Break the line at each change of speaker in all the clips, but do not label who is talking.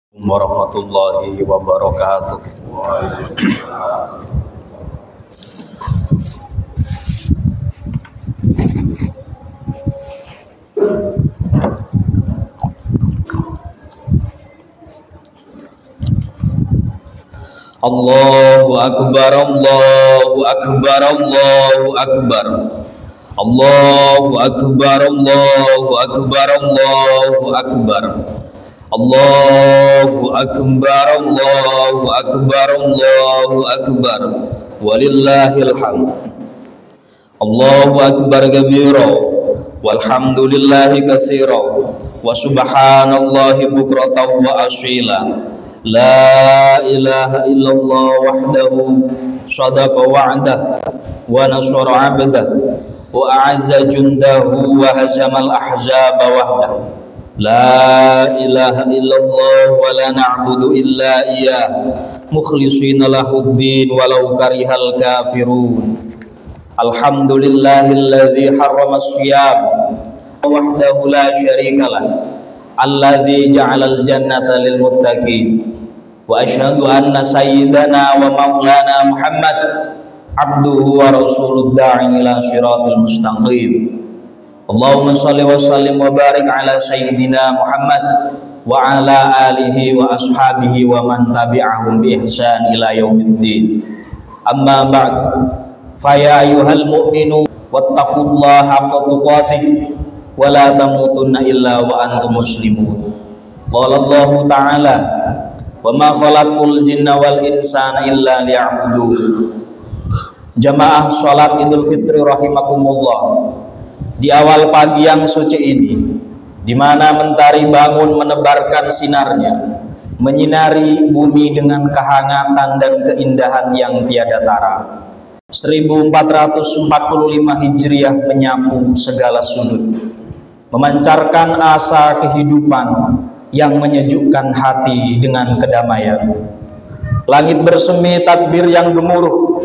Warahmatullahi wabarakatuh. Allahu akbar, Allahu akbar, Allahu akbar. Allahu akbar, Allahu akbar, Allahu akbar. Allahu akbar, Allahu akbar, Allahu akbar. Walillahil hamd. Allahu akbar kabira, walhamdulillahi katsira, wa subhanallahi bukratan wa asila. La ilaha illallah wahdahu sadaqa wa'dah wa nasara 'abdah wa a'azza jundahu wa hazamal ahzaba wahdah. La ilaha illallah wa la na'budu illa iyyah mukhlishina lahuddin walau karihal kafirun. Alhamdulillahilladzi harrama as-siyam wahdahu la syarikalah alladzi ja'alal jannata lil muttaqin. Wa asyhadu anna sayyidana wa maulana Muhammad abduhu wa rasulud da'i ila siratal mustaqim. Allahumma shalli wa sallim wa barik ala sayyidina Muhammad wa ala alihi wa ashabihi wa man tabi'ahum bi ihsan ila yaumiddin. Amma ba'd, fa ya ayyuhal mu'minun wattaqullaha haqqa tuqatih wa la tamutunna illa wa antum muslimun. Qala Allah ta'ala, wa ma khalaqul jinna wal insana illa liya'budun. Jamaah salat Idul Fitri rahimakumullah. Di awal pagi yang suci ini, di mana mentari bangun menebarkan sinarnya, menyinari bumi dengan kehangatan dan keindahan yang tiada tara. 1445 Hijriah menyapu segala sudut, memancarkan asa kehidupan yang menyejukkan hati dengan kedamaian. Langit bersemi takbir yang gemuruh,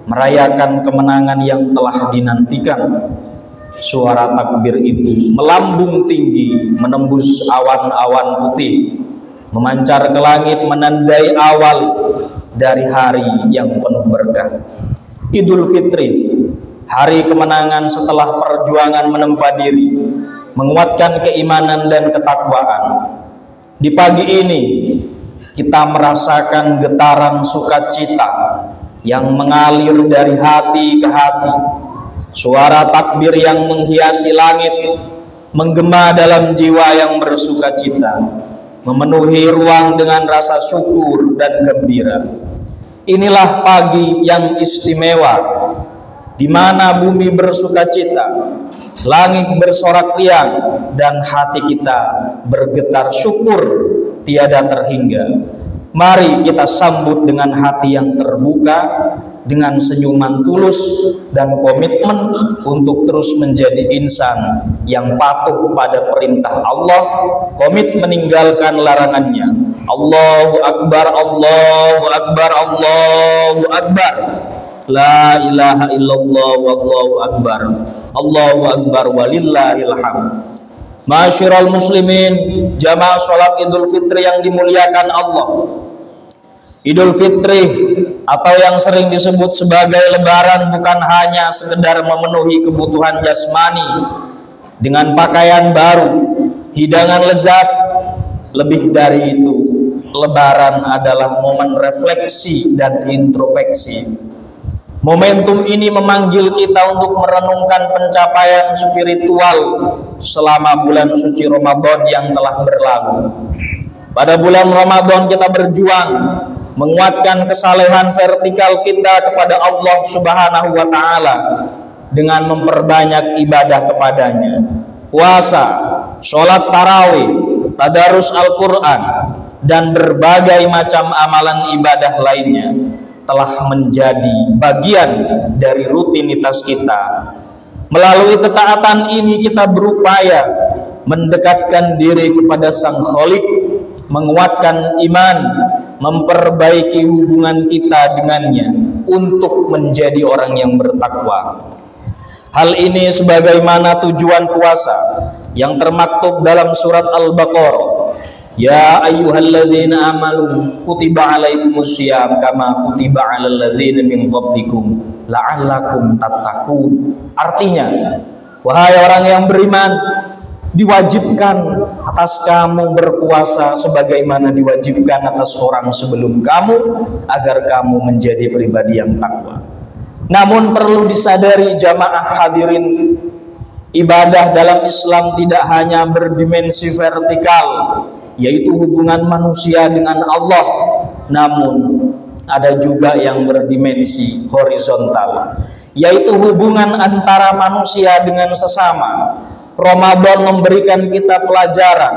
merayakan kemenangan yang telah dinantikan. Suara takbir itu melambung tinggi, menembus awan-awan putih, memancar ke langit, menandai awal dari hari yang penuh berkah. Idul Fitri, hari kemenangan setelah perjuangan menempa diri, menguatkan keimanan dan ketakwaan. Di pagi ini kita merasakan getaran sukacita yang mengalir dari hati ke hati. Suara takbir yang menghiasi langit menggema dalam jiwa yang bersukacita, memenuhi ruang dengan rasa syukur dan gembira. Inilah pagi yang istimewa, di mana bumi bersukacita, langit bersorak riang, dan hati kita bergetar syukur tiada terhingga. Mari kita sambut dengan hati yang terbuka, dengan senyuman tulus dan komitmen untuk terus menjadi insan yang patuh pada perintah Allah, komit meninggalkan larangannya. Allahu akbar, Allahu akbar, Allahu akbar. La ilaha illallah wallahu akbar. Allahu akbar walillahil hamd. Ma'asyiral muslimin, jamaah salat Idul Fitri yang dimuliakan Allah. Idul Fitri atau yang sering disebut sebagai lebaran bukan hanya sekedar memenuhi kebutuhan jasmani dengan pakaian baru, hidangan lezat. Lebih dari itu, lebaran adalah momen refleksi dan introspeksi. Momentum ini memanggil kita untuk merenungkan pencapaian spiritual selama bulan suci Ramadan yang telah berlalu. Pada bulan Ramadan kita berjuang menguatkan kesalehan vertikal kita kepada Allah Subhanahu wa Ta'ala dengan memperbanyak ibadah kepadanya. Puasa, sholat tarawih, tadarus Al-Quran, dan berbagai macam amalan ibadah lainnya telah menjadi bagian dari rutinitas kita. Melalui ketaatan ini kita berupaya mendekatkan diri kepada Sang Khalik, menguatkan iman, memperbaiki hubungan kita dengannya untuk menjadi orang yang bertakwa. Hal ini sebagaimana tujuan puasa yang termaktub dalam surat Al-Baqarah Ya ayyuhalladzina amanu kutiba alaikumussyiyam kama kutiba alal ladzina min qablikum la'allakum tattaqun. Artinya, wahai orang yang beriman, diwajibkan atas kamu berpuasa sebagaimana diwajibkan atas orang sebelum kamu agar kamu menjadi pribadi yang takwa. Namun perlu disadari jamaah hadirin, ibadah dalam Islam tidak hanya berdimensi vertikal, yaitu hubungan manusia dengan Allah, namun ada juga yang berdimensi horizontal, yaitu hubungan antara manusia dengan sesama. Ramadan memberikan kita pelajaran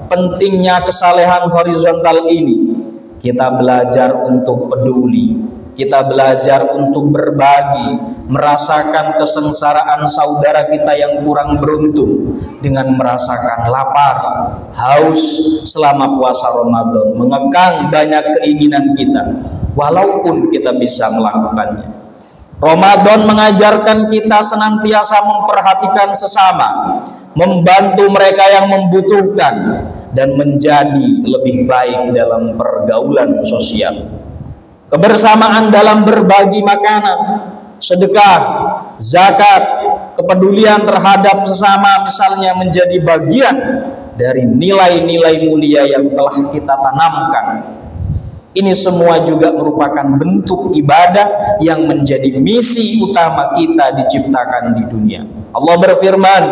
pentingnya kesalehan horizontal ini. Kita belajar untuk peduli, kita belajar untuk berbagi, merasakan kesengsaraan saudara kita yang kurang beruntung dengan merasakan lapar, haus selama puasa Ramadan, mengekang banyak keinginan kita, walaupun kita bisa melakukannya. Ramadan mengajarkan kita senantiasa memperhatikan sesama, membantu mereka yang membutuhkan, dan menjadi lebih baik dalam pergaulan sosial. Kebersamaan dalam berbagi makanan, sedekah, zakat, kepedulian terhadap sesama misalnya menjadi bagian dari nilai-nilai mulia yang telah kita tanamkan. Ini semua juga merupakan bentuk ibadah yang menjadi misi utama kita diciptakan di dunia. Allah berfirman,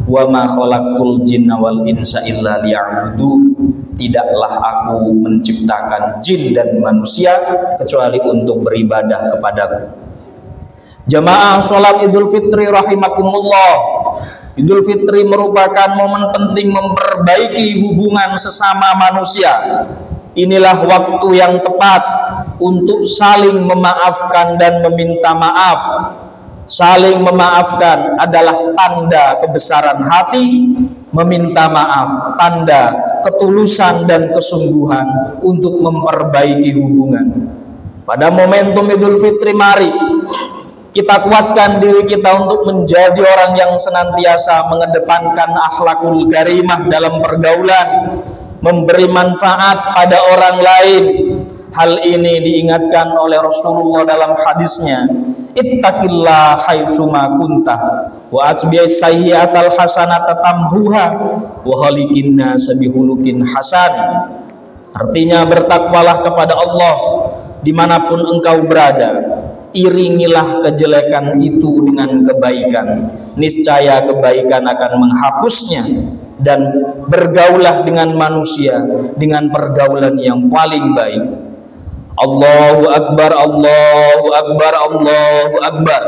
"Wa ma khalaqtul jinna wal insa illa liya'budun." Tidaklah aku menciptakan jin dan manusia kecuali untuk beribadah kepadaku. Jamaah sholat Idul Fitri rahimakumullah. Idul Fitri merupakan momen penting memperbaiki hubungan sesama manusia. Inilah waktu yang tepat untuk saling memaafkan dan meminta maaf. Saling memaafkan adalah tanda kebesaran hati, meminta maaf tanda ketulusan dan kesungguhan untuk memperbaiki hubungan. Pada momentum Idul Fitri, mari kita kuatkan diri kita untuk menjadi orang yang senantiasa mengedepankan akhlakul karimah dalam pergaulan, memberi manfaat pada orang lain. Hal ini diingatkan oleh Rasulullah dalam hadisnya, ittaqillah haitsuma kunta wa atbi'is sayyi'atal hasanata tamhuha wa khaliqin nas bihulukin hasan. Artinya, bertakwalah kepada Allah dimanapun engkau berada, iringilah kejelekan itu dengan kebaikan, niscaya kebaikan akan menghapusnya, dan bergaulah dengan manusia dengan pergaulan yang paling baik. Allahu Akbar, Allahu Akbar, Allahu Akbar.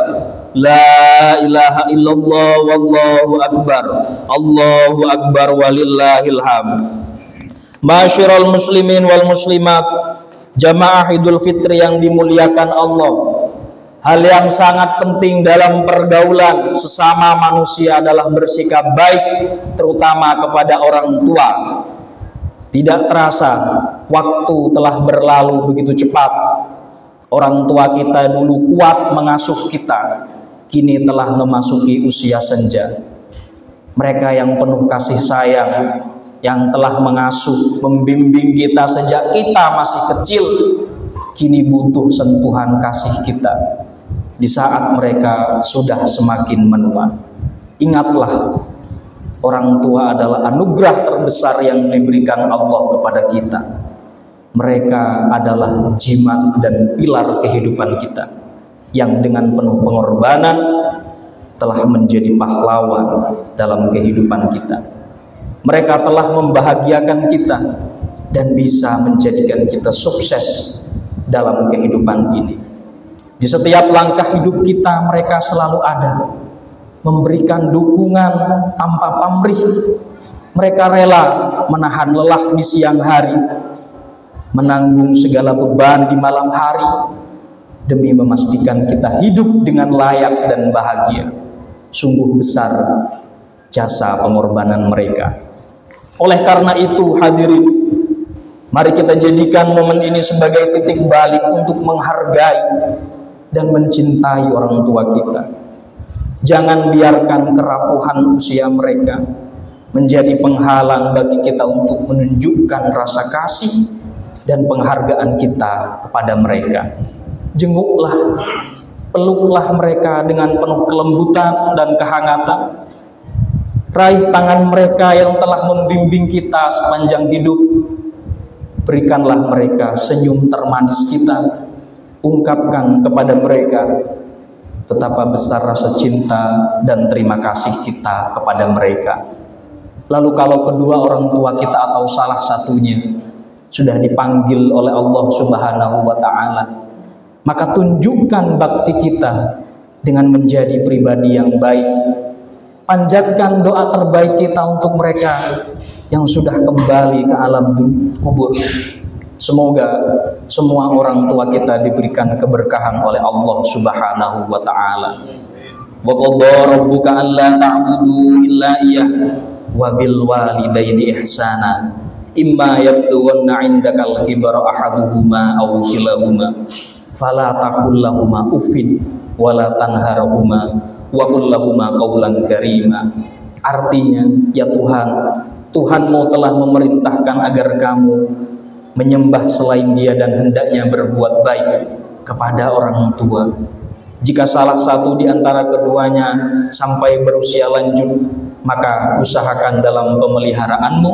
La ilaha illallah wallahu akbar. Allahu Akbar walillahil hamd. Ma'asyiral muslimin wal muslimat, jamaah Idul Fitri yang dimuliakan Allah. Hal yang sangat penting dalam pergaulan sesama manusia adalah bersikap baik, terutama kepada orang tua. Tidak terasa, waktu telah berlalu begitu cepat. Orang tua kita dulu kuat mengasuh kita, kini telah memasuki usia senja. Mereka yang penuh kasih sayang, yang telah mengasuh, membimbing kita sejak kita masih kecil, kini butuh sentuhan kasih kita di saat mereka sudah semakin menua. Ingatlah, orang tua adalah anugerah terbesar yang diberikan Allah kepada kita. Mereka adalah jimat dan pilar kehidupan kita, yang dengan penuh pengorbanan telah menjadi pahlawan dalam kehidupan kita. Mereka telah membahagiakan kita dan bisa menjadikan kita sukses dalam kehidupan ini. Di setiap langkah hidup kita mereka selalu ada, memberikan dukungan tanpa pamrih. Mereka rela menahan lelah di siang hari, menanggung segala beban di malam hari, demi memastikan kita hidup dengan layak dan bahagia. Sungguh besar jasa pengorbanan mereka. Oleh karena itu, hadirin, mari kita jadikan momen ini sebagai titik balik untuk menghargai dan mencintai orang tua kita. Jangan biarkan kerapuhan usia mereka menjadi penghalang bagi kita untuk menunjukkan rasa kasih dan penghargaan kita kepada mereka. Jenguklah, peluklah mereka dengan penuh kelembutan dan kehangatan. Raih tangan mereka yang telah membimbing kita sepanjang hidup. Berikanlah mereka senyum termanis kita. Ungkapkan kepada mereka betapa besar rasa cinta dan terima kasih kita kepada mereka. Lalu kalau kedua orang tua kita atau salah satunya sudah dipanggil oleh Allah Subhanahu wa Ta'ala, maka tunjukkan bakti kita dengan menjadi pribadi yang baik. Panjatkan doa terbaik kita untuk mereka yang sudah kembali ke alam kubur. Semoga semua orang tua kita diberikan keberkahan oleh Allah Subhanahu wa Ta'ala. Wa qadara rabbuka alla ta'budu illa iyyah wa bil walidaini ihsana imma yablughanna 'indakal kibara ahaduhuma aw kilahuma fala taqul lahumā uffin wa la tanharhumā wa qul lahumā qawlan karīmā. Artinya, ya Tuhan, Tuhanmu telah memerintahkan agar kamu menyembah selain Dia dan hendaknya berbuat baik kepada orang tua. Jika salah satu di antara keduanya sampai berusia lanjut, maka usahakan dalam pemeliharaanmu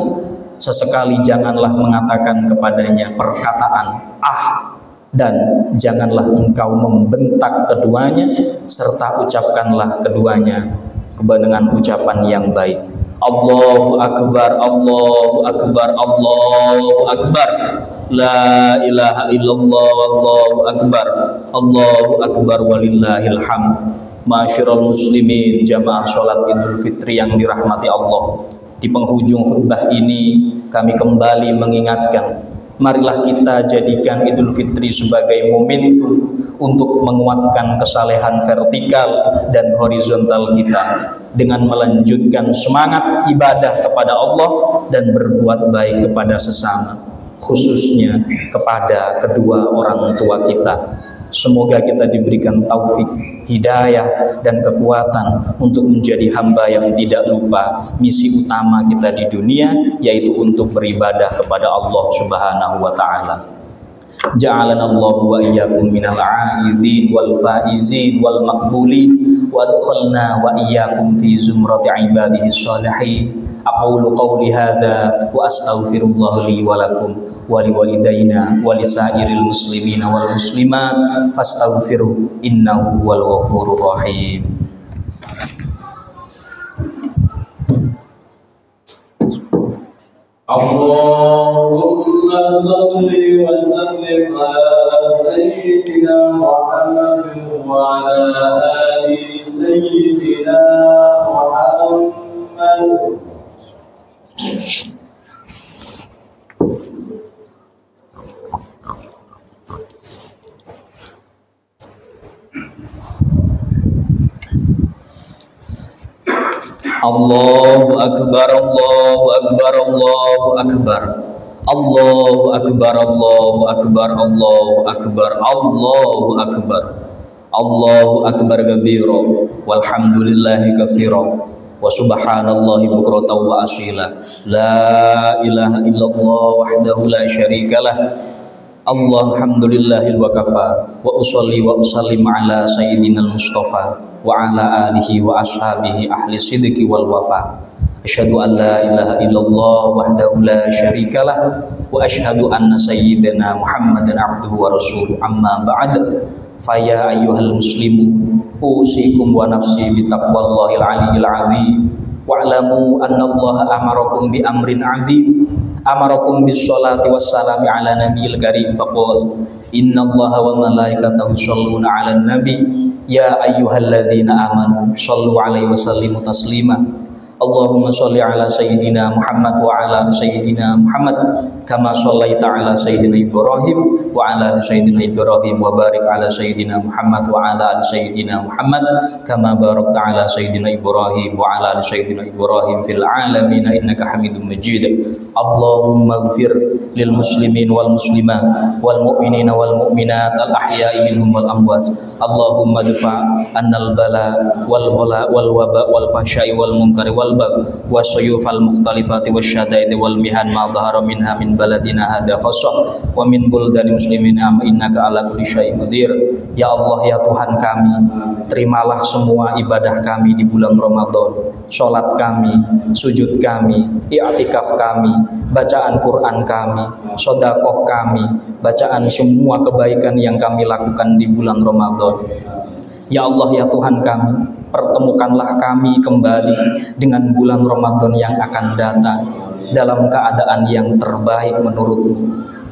sesekali janganlah mengatakan kepadanya perkataan "ah", dan janganlah engkau membentak keduanya, serta ucapkanlah keduanya dengan ucapan yang baik. Allahu Akbar, Allahu Akbar, Allahu Akbar, la ilaha illallah, Allahu Akbar, Allahu Akbar, walillahil hamd. Ma'asyiral muslimin, jamaah sholat Idul Fitri yang dirahmati Allah, di penghujung khutbah ini kami kembali mengingatkan, marilah kita jadikan Idul Fitri sebagai momentum untuk menguatkan kesalehan vertikal dan horizontal kita dengan melanjutkan semangat ibadah kepada Allah dan berbuat baik kepada sesama, khususnya kepada kedua orang tua kita. Semoga kita diberikan taufik, hidayah, dan kekuatan untuk menjadi hamba yang tidak lupa misi utama kita di dunia, yaitu untuk beribadah kepada Allah Subhanahu wa Ta'ala. Ja'alana Allahu wa iyyakum minal 'aidin wal faizin wal maqbulin wa adkhalna wa iyyakum fi zumrati ibadihi shalihin. Aqulu qawli hadza wa astaghfirullah li wa lakum wa liwalidayna wa lisairil muslimina wal muslimat fastaghfiruh innahu wal ghafurur rahim.
Allahumma salli wa sallim ala sayyidina Muhammad wa ala ali sayyidina Muhammad.
Allahu Akbar, Allahu Akbar, Allahu Akbar, Allahu Akbar, Allahu Akbar, Allahu Akbar, Allahu Akbar, Allahu Akbar kabira, walhamdulillahi katsira, wa subhanallahi bukratan wa asila, la ilaha illallah wahdahu la syarikalah. Alhamdulillahil wa kafa, wa usolli wa usallim ala sayyidinal mustafa wa ala alihi wa ashabihi ahli sidqi wal wafa. Asyhadu an la ilaha illallah wahdahu la syarikalah wa asyhadu anna sayyidina Muhammadan abduhu wa rasuluh. Amma ba'd, faya ayyuhal muslimun usikum wa nafsi bi taqwallahil aliyyil azim wa'lamu anna Allah amarakum bi amrin 'adzim. Amarakum bis salati was salami ala nabiyil karim faqul innallaha wa malaikatahu yusholluna 'alan nabi ya ayyuhalladzina amanu shallu 'alaihi wa sallimu taslima. Allahumma shalli ala sayyidina Muhammad wa ala sayyidina Muhammad kama shallaita ala sayyidina Ibrahim wa ala sayyidina Ibrahim wa barik ala sayyidina Muhammad wa ala sayyidina Muhammad kama barakta ala sayyidina Ibrahim wa ala sayyidina Ibrahim fil alamin innaka Hamidum Majid. Allahumma ighfir lil muslimin wal muslimat wal mu'minina wal mu'minat al ahya'i minhum wal amwat. Allahumma dfa' annal bala wal wala wal waba wal fahsya'i wal munkari wal wal bagh wasyuyufal mukhtalifati wasyadaid wal mihan ma dhahara minha min baladina hadza khassah wa min buldani muslimina innaka ala kulli syai'in qadir. Ya Allah, ya Tuhan kami, terimalah semua ibadah kami di bulan Ramadan, sholat kami, sujud kami, i'tikaf kami, bacaan Quran kami, sedekah kami, bacaan semua kebaikan yang kami lakukan di bulan Ramadan. Ya Allah, ya Tuhan kami, pertemukanlah kami kembali dengan bulan Ramadan yang akan datang dalam keadaan yang terbaik menurut-Mu.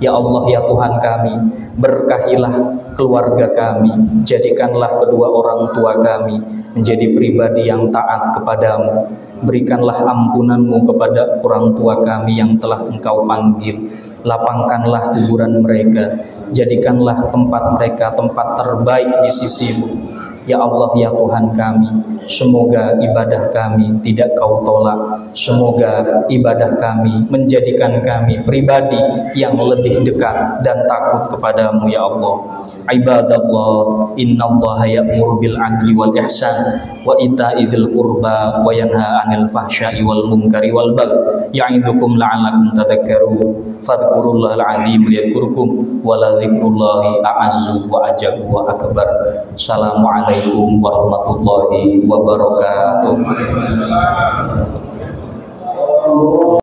Ya Allah, ya Tuhan kami, berkahilah keluarga kami, jadikanlah kedua orang tua kami menjadi pribadi yang taat kepadamu. Berikanlah ampunan-Mu kepada orang tua kami yang telah Engkau panggil. Lapangkanlah kuburan mereka, jadikanlah tempat mereka tempat terbaik di sisi-Mu. Ya Allah, ya Tuhan kami, semoga ibadah kami tidak Kau tolak. Semoga ibadah kami menjadikan kami pribadi yang lebih dekat dan takut kepadamu, ya Allah. Ibadallah, innallaha ya'muru bil adli wal ihsan wa ita'i dzil qurba wa yanha 'anil fahsya'i wal munkari wal baghi ya'idukum la'allakum tadhakkarun. Fadhkurullahal 'azim yadhkurkum wa la dzikrullahi a'azzu wa ajabu wa akbar. Assalamualaikum warahmatullahi wabarakatuh.